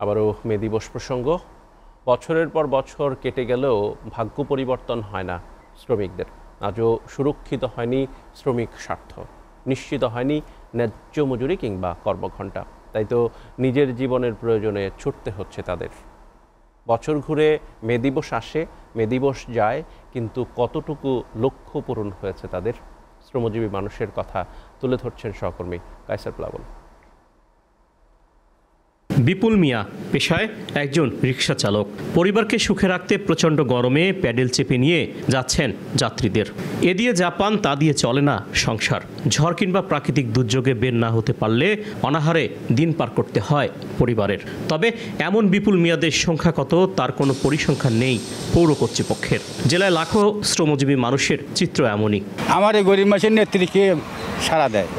আবারও মে দিবস প্রসঙ্গ। বছরের পর বছর কেটে গেলেও ভাগ্য পরিবর্তন হয় না শ্রমিকদের। আজও সুরক্ষিত হয়নি শ্রমিক স্বার্থ, নিশ্চিত হয়নি ন্যায্য মজুরি কিংবা কর্মঘণ্টা। তাই তো নিজের জীবনের প্রয়োজনে ছুটতে হচ্ছে তাদের। বছর ঘুরে মে দিবস আসে, মে দিবস যায়, কিন্তু কতটুকু লক্ষ্য পূরণ হয়েছে তাদের? শ্রমজীবী মানুষের কথা তুলে ধরছেন সহকর্মী কায়সার প্লাবন। বিপুল মিয়া পেশায় একজন রিকশা চালক। পরিবারকে সুখে রাখতে প্রচণ্ড গরমে প্যাডেল চেপে নিয়ে যাচ্ছেন যাত্রীদের। এ দিয়ে যা পান তা দিয়ে চলে না সংসার। ঝড় কিংবা প্রাকৃতিক দুর্যোগে বের না হতে পারলে অনাহারে দিন পার করতে হয় পরিবারের। তবে এমন বিপুল মিয়াদের সংখ্যা কত তার কোনো পরিসংখ্যান নেই পৌর কর্তৃপক্ষের। জেলায় লাখো শ্রমজীবী মানুষের চিত্র এমনই। আমার এই গরিব মানুষের নেত্রীকে সাড়া দেয়।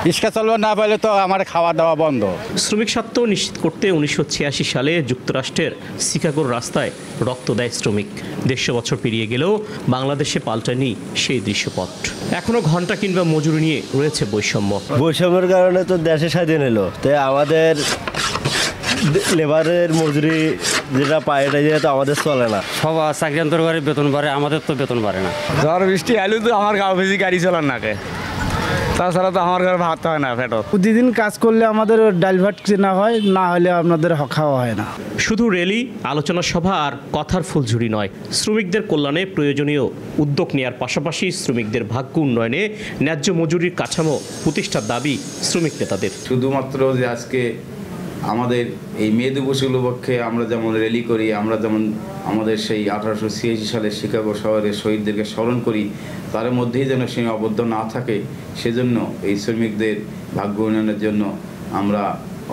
রিক্সা চালানো না পারলে তো আমার খাওয়া দাওয়া বন্ধ। শ্রমিক স্বার্থ নিশ্চিত করতে 1986 সালে যুক্তরাষ্ট্রের শিকাগোর রাস্তায় রক্ত দেয় শ্রমিক। 150 বছর পেরিয়ে গেলেও বাংলাদেশে পাল্টায়নি সেই দৃশ্যপট। এখনো ঘন্টা কিংবা মজুরি নিয়ে রয়েছে বৈষম্যের কারণে তো দেশে স্বাধীন এলো, তাই আমাদের লেবারের মজুরি যেটা পায় এটা যেহেতু আমাদের চলে না। সবার চাকরিয়ান্তর করে বেতন বাড়ে, আমাদের তো বেতন বাড়ে না। ঝড় বৃষ্টি এলো তো আমার গাঁও বেশি গাড়ি চালান নাকে, তাছাড়া তো আমার ঘরে ভাত হয় না ফেটো। প্রতিদিন কাজ করলে আমাদের ডাল ভাত কেনা হয়, না হলে আপনাদের খাওয়া হয় না। শুধু র্যালি, আলোচনা সভা আর কথার ফুলঝুরি নয়, শ্রমিকদের কল্যাণে প্রয়োজনীয় উদ্যোগ নেওয়ার পাশাপাশি শ্রমিকদের ভাগ্য উন্নয়নে ন্যায্য মজুরির কাঠামো প্রতিষ্ঠার দাবি শ্রমিক নেতাদের। শুধুমাত্র যে আজকে আমাদের এই মে দিবস উপলক্ষে আমরা যেমন র্যালি করি, আমরা যেমন আমাদের সেই 1886 সালে শিকাগো শহরের শহীদদেরকে স্মরণ করি, তার মধ্যেই যেন সীমাবদ্ধ না থাকে, সেজন্য এই শ্রমিকদের ভাগ্য উন্নয়নের জন্য আমরা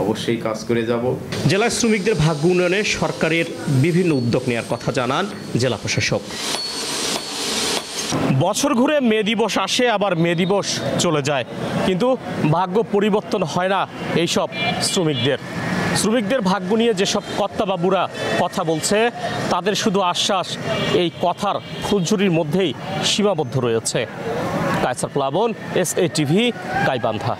অবশ্যই কাজ করে যাব। জেলার শ্রমিকদের ভাগ্য উন্নয়নে সরকারের বিভিন্ন উদ্যোগ নেওয়ার কথা জানান জেলা প্রশাসক। বছর ঘুরে মে দিবস আসে, আবার মে দিবস চলে যায়, কিন্তু ভাগ্য পরিবর্তন হয় না এইসব শ্রমিকদের ভাগ্য নিয়ে যেসব কর্তাবাবুরা কথা বলছে, তাদের শুধু আশ্বাস এই কথার ফুলঝুরির মধ্যেই সীমাবদ্ধ রয়েছে। কায়সার প্লাবন, SA টিভি, গাইবান্ধা।